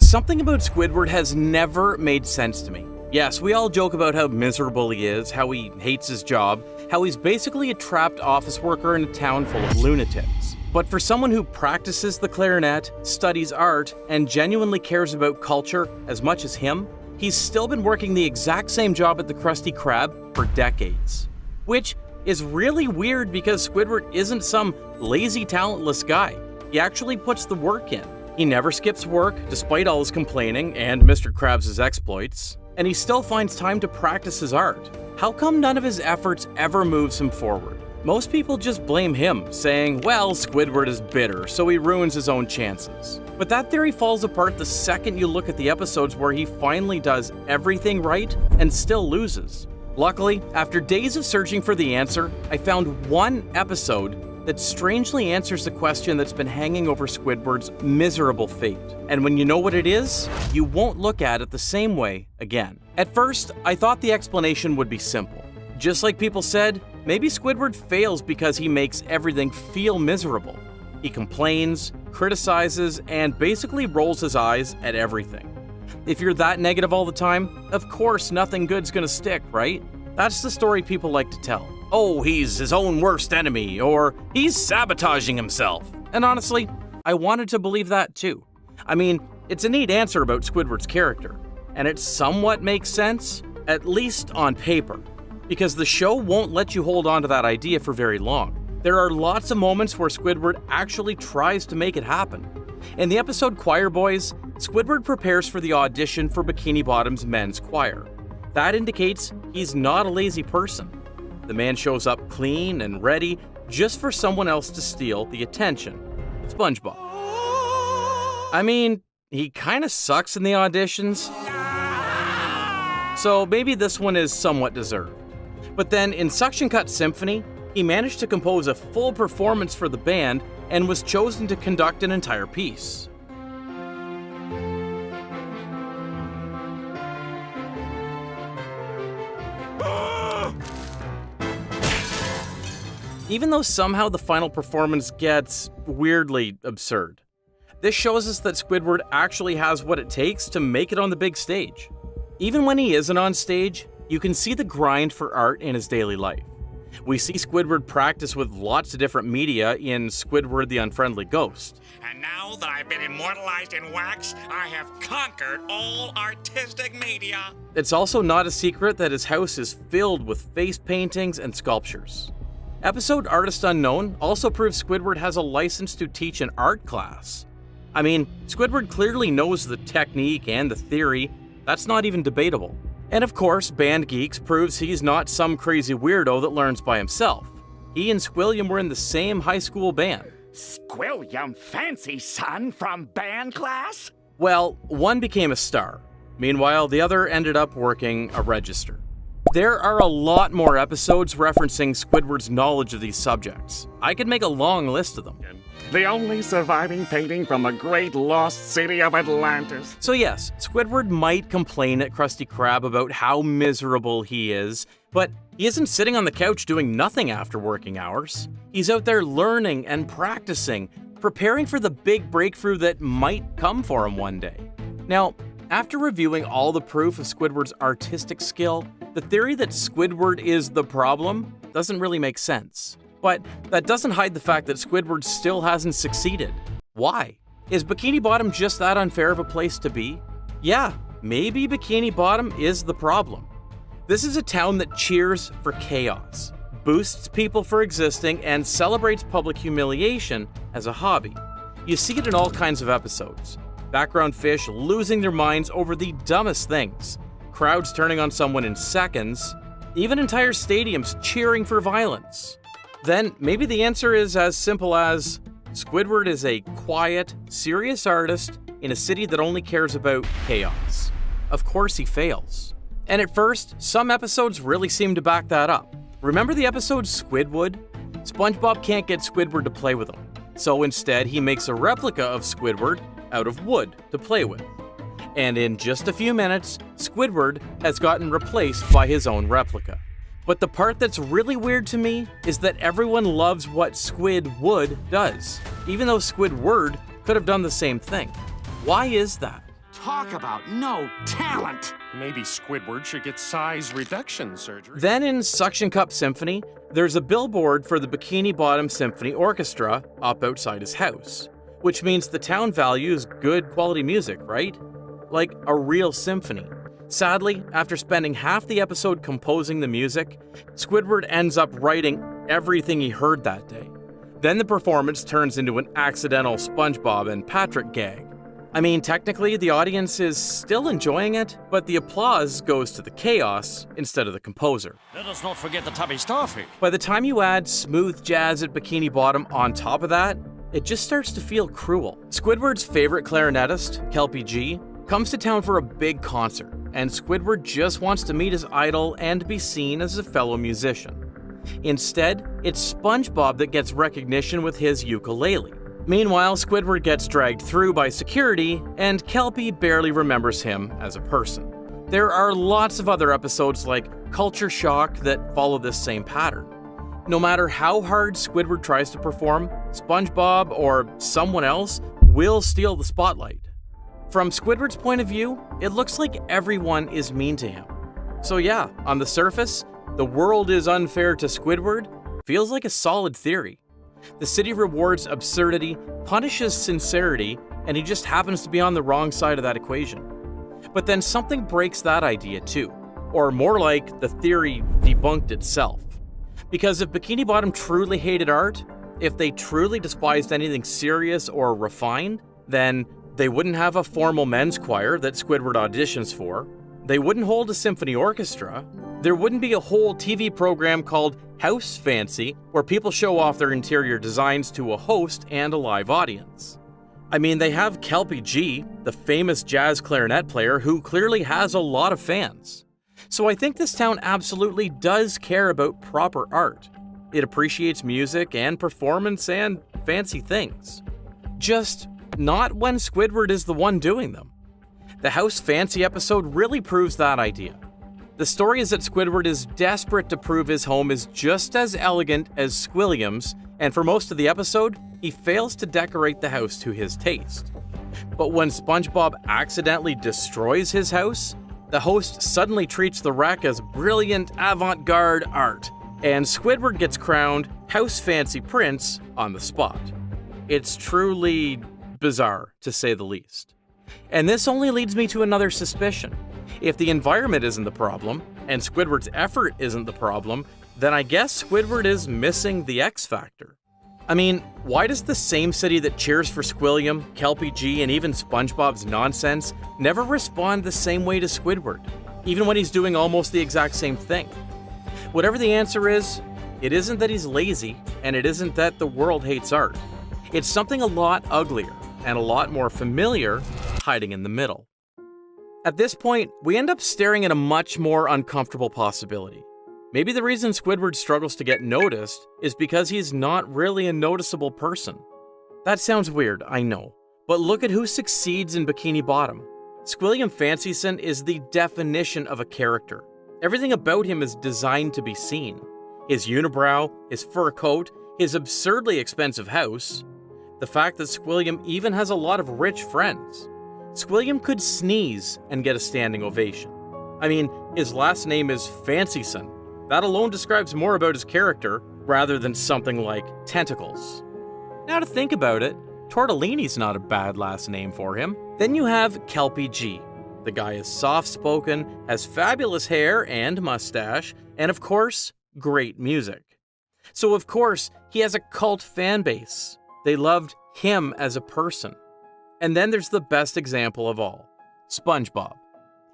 Something about Squidward has never made sense to me. Yes, we all joke about how miserable he is, how he hates his job, how he's basically a trapped office worker in a town full of lunatics. But for someone who practices the clarinet, studies art, and genuinely cares about culture as much as him, he's still been working the exact same job at the Krusty Krab for decades. Which is really weird because Squidward isn't some lazy, talentless guy. He actually puts the work in. He never skips work, despite all his complaining and Mr. Krabs' exploits. And he still finds time to practice his art. How come none of his efforts ever moves him forward? Most people just blame him, saying, well, Squidward is bitter, so he ruins his own chances. But that theory falls apart the second you look at the episodes where he finally does everything right and still loses. Luckily, after days of searching for the answer, I found one episode that strangely answers the question that's been hanging over Squidward's miserable fate. And when you know what it is, you won't look at it the same way again. At first, I thought the explanation would be simple. Just like people said, maybe Squidward fails because he makes everything feel miserable. He complains, criticizes, and basically rolls his eyes at everything. If you're that negative all the time, of course nothing good's gonna stick, right? That's the story people like to tell. Oh, he's his own worst enemy, or he's sabotaging himself. And honestly, I wanted to believe that too. I mean, it's a neat answer about Squidward's character, and it somewhat makes sense, at least on paper, because the show won't let you hold on to that idea for very long. There are lots of moments where Squidward actually tries to make it happen. In the episode Choir Boys, Squidward prepares for the audition for Bikini Bottom's men's choir. That indicates he's not a lazy person. The man shows up clean and ready just for someone else to steal the attention. SpongeBob. I mean, he kinda sucks in the auditions, so maybe this one is somewhat deserved. But then in Suction Cut Symphony, he managed to compose a full performance for the band and was chosen to conduct an entire piece. Even though somehow the final performance gets weirdly absurd. This shows us that Squidward actually has what it takes to make it on the big stage. Even when he isn't on stage, you can see the grind for art in his daily life. We see Squidward practice with lots of different media in Squidward the Unfriendly Ghost. And now that I've been immortalized in wax, I have conquered all artistic media. It's also not a secret that his house is filled with face paintings and sculptures. Episode Artist Unknown also proves Squidward has a license to teach an art class. I mean, Squidward clearly knows the technique and the theory. That's not even debatable. And of course, Band Geeks proves he's not some crazy weirdo that learns by himself. He and Squilliam were in the same high school band. Squilliam fancy son from band class? Well, one became a star. Meanwhile, the other ended up working a register. There are a lot more episodes referencing Squidward's knowledge of these subjects. I could make a long list of them. The only surviving painting from the great lost city of Atlantis. So yes, Squidward might complain at Krusty Krab about how miserable he is, but he isn't sitting on the couch doing nothing after working hours. He's out there learning and practicing, preparing for the big breakthrough that might come for him one day. Now, after reviewing all the proof of Squidward's artistic skill, the theory that Squidward is the problem doesn't really make sense. But that doesn't hide the fact that Squidward still hasn't succeeded. Why? Is Bikini Bottom just that unfair of a place to be? Yeah, maybe Bikini Bottom is the problem. This is a town that cheers for chaos, boosts people for existing, and celebrates public humiliation as a hobby. You see it in all kinds of episodes. Background fish losing their minds over the dumbest things, crowds turning on someone in seconds, even entire stadiums cheering for violence. Then maybe the answer is as simple as Squidward is a quiet, serious artist in a city that only cares about chaos. Of course he fails. And at first, some episodes really seem to back that up. Remember the episode Squidward? SpongeBob can't get Squidward to play with him, so instead he makes a replica of Squidward out of wood to play with. And in just a few minutes, Squidward has gotten replaced by his own replica. But the part that's really weird to me is that everyone loves what Squidwood does, even though Squidward could have done the same thing. Why is that? Talk about no talent! Maybe Squidward should get size reduction surgery. Then in Suction Cup Symphony, there's a billboard for the Bikini Bottom Symphony Orchestra up outside his house, which means the town values good quality music, right? Like a real symphony. Sadly, after spending half the episode composing the music, Squidward ends up writing everything he heard that day. Then the performance turns into an accidental SpongeBob and Patrick gag. I mean, technically, the audience is still enjoying it, but the applause goes to the chaos instead of the composer. Let us not forget the tubby starfish. By the time you add smooth jazz at Bikini Bottom on top of that, it just starts to feel cruel. Squidward's favorite clarinetist, Kelpie G, comes to town for a big concert, and Squidward just wants to meet his idol and be seen as a fellow musician. Instead, it's SpongeBob that gets recognition with his ukulele. Meanwhile, Squidward gets dragged through by security, and Kelpie barely remembers him as a person. There are lots of other episodes like Culture Shock that follow this same pattern. No matter how hard Squidward tries to perform, SpongeBob or someone else will steal the spotlight. From Squidward's point of view, it looks like everyone is mean to him. So yeah, on the surface, the world is unfair to Squidward feels like a solid theory. The city rewards absurdity, punishes sincerity, and he just happens to be on the wrong side of that equation. But then something breaks that idea too, or more like the theory debunked itself. Because if Bikini Bottom truly hated art, if they truly despised anything serious or refined, then they wouldn't have a formal men's choir that Squidward auditions for, they wouldn't hold a symphony orchestra, there wouldn't be a whole TV program called House Fancy where people show off their interior designs to a host and a live audience. I mean, they have Kelpie G, the famous jazz clarinet player who clearly has a lot of fans. So I think this town absolutely does care about proper art. It appreciates music and performance and fancy things. Just not when Squidward is the one doing them. The House Fancy episode really proves that idea. The story is that Squidward is desperate to prove his home is just as elegant as Squilliam's, and for most of the episode, he fails to decorate the house to his taste. But when SpongeBob accidentally destroys his house, the host suddenly treats the wreck as brilliant avant-garde art, and Squidward gets crowned House Fancy Prince on the spot. It's truly bizarre, to say the least. And this only leads me to another suspicion. If the environment isn't the problem, and Squidward's effort isn't the problem, then I guess Squidward is missing the X factor. I mean, why does the same city that cheers for Squilliam, Kelpie G, and even SpongeBob's nonsense never respond the same way to Squidward, even when he's doing almost the exact same thing? Whatever the answer is, it isn't that he's lazy, and it isn't that the world hates art. It's something a lot uglier and a lot more familiar hiding in the middle. At this point, we end up staring at a much more uncomfortable possibility. Maybe the reason Squidward struggles to get noticed is because he's not really a noticeable person. That sounds weird, I know, but look at who succeeds in Bikini Bottom. Squilliam Fancyson is the definition of a character. Everything about him is designed to be seen. His unibrow, his fur coat, his absurdly expensive house, the fact that Squilliam even has a lot of rich friends. Squilliam could sneeze and get a standing ovation. I mean, his last name is Fancyson. That alone describes more about his character, rather than something like Tentacles. Now to think about it, Tortellini's not a bad last name for him. Then you have Kelpie G. The guy is soft-spoken, has fabulous hair and mustache, and of course, great music. So of course, he has a cult fan base. They loved him as a person. And then there's the best example of all, SpongeBob.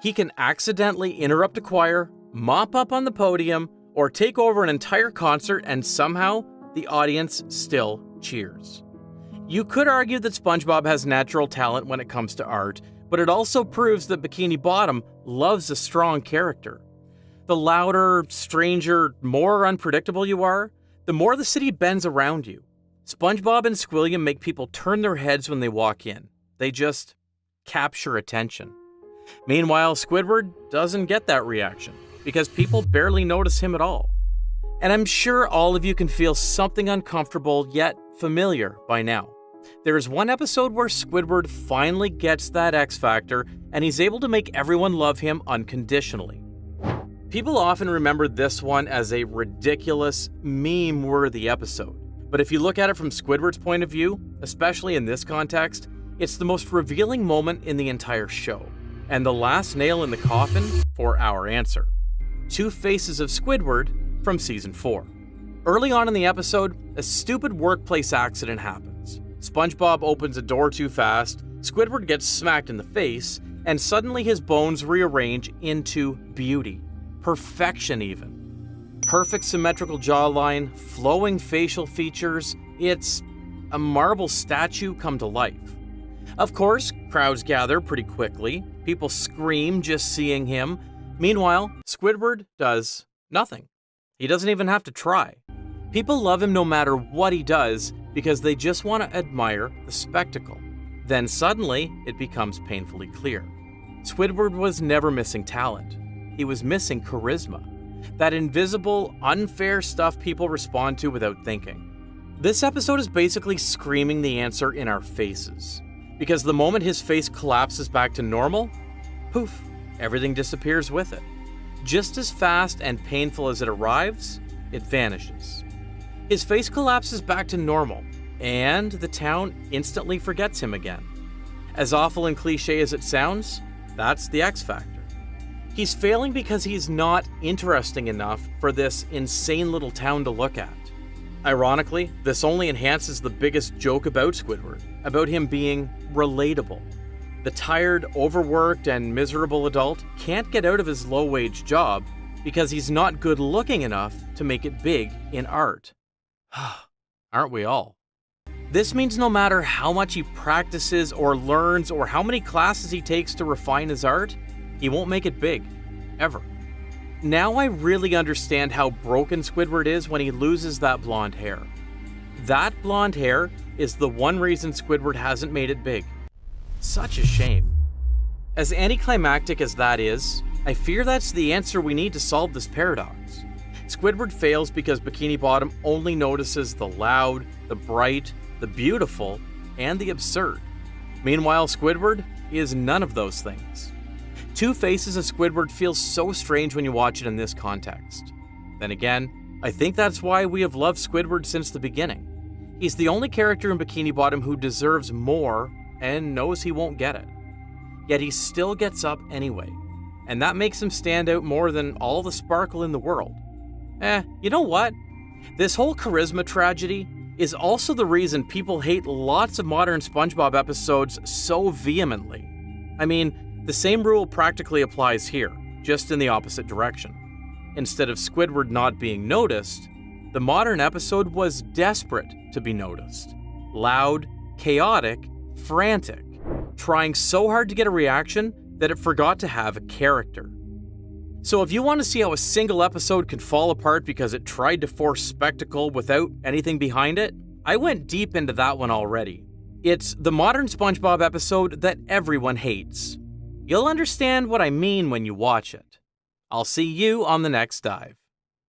He can accidentally interrupt a choir, mop up on the podium, or take over an entire concert and somehow the audience still cheers. You could argue that SpongeBob has natural talent when it comes to art, but it also proves that Bikini Bottom loves a strong character. The louder, stranger, more unpredictable you are, the more the city bends around you. SpongeBob and Squilliam make people turn their heads when they walk in. They just capture attention. Meanwhile, Squidward doesn't get that reaction because people barely notice him at all. And I'm sure all of you can feel something uncomfortable yet familiar by now. There's one episode where Squidward finally gets that X Factor and he's able to make everyone love him unconditionally. People often remember this one as a ridiculous, meme-worthy episode. But if you look at it from Squidward's point of view, especially in this context, it's the most revealing moment in the entire show, and the last nail in the coffin for our answer. Two Faces of Squidward from Season 4. Early on in the episode, a stupid workplace accident happens. SpongeBob opens a door too fast, Squidward gets smacked in the face, and suddenly his bones rearrange into beauty. Perfection even. Perfect symmetrical jawline, flowing facial features, it's a marble statue come to life. Of course, crowds gather pretty quickly, people scream just seeing him. Meanwhile, Squidward does nothing. He doesn't even have to try. People love him no matter what he does because they just want to admire the spectacle. Then suddenly, it becomes painfully clear. Squidward was never missing talent. He was missing charisma. That invisible, unfair stuff people respond to without thinking. This episode is basically screaming the answer in our faces. Because the moment his face collapses back to normal, poof, everything disappears with it. Just as fast and painful as it arrives, it vanishes. His face collapses back to normal, and the town instantly forgets him again. As awful and cliche as it sounds, that's the X Factor. He's failing because he's not interesting enough for this insane little town to look at. Ironically, this only enhances the biggest joke about Squidward, about him being relatable. The tired, overworked, and miserable adult can't get out of his low-wage job because he's not good-looking enough to make it big in art. Aren't we all? This means no matter how much he practices or learns or how many classes he takes to refine his art, he won't make it big, ever. Now I really understand how broken Squidward is when he loses that blonde hair. That blonde hair is the one reason Squidward hasn't made it big. Such a shame. As anticlimactic as that is, I fear that's the answer we need to solve this paradox. Squidward fails because Bikini Bottom only notices the loud, the bright, the beautiful, and the absurd. Meanwhile, Squidward is none of those things. Two Faces of Squidward feels so strange when you watch it in this context. Then again, I think that's why we have loved Squidward since the beginning. He's the only character in Bikini Bottom who deserves more and knows he won't get it. Yet he still gets up anyway, and that makes him stand out more than all the sparkle in the world. You know what? This whole charisma tragedy is also the reason people hate lots of modern SpongeBob episodes so vehemently. I mean, the same rule practically applies here, just in the opposite direction. Instead of Squidward not being noticed, the modern episode was desperate to be noticed. Loud, chaotic, frantic, trying so hard to get a reaction that it forgot to have a character. So if you want to see how a single episode can fall apart because it tried to force spectacle without anything behind it, I went deep into that one already. It's the modern SpongeBob episode that everyone hates. You'll understand what I mean when you watch it. I'll see you on the next dive.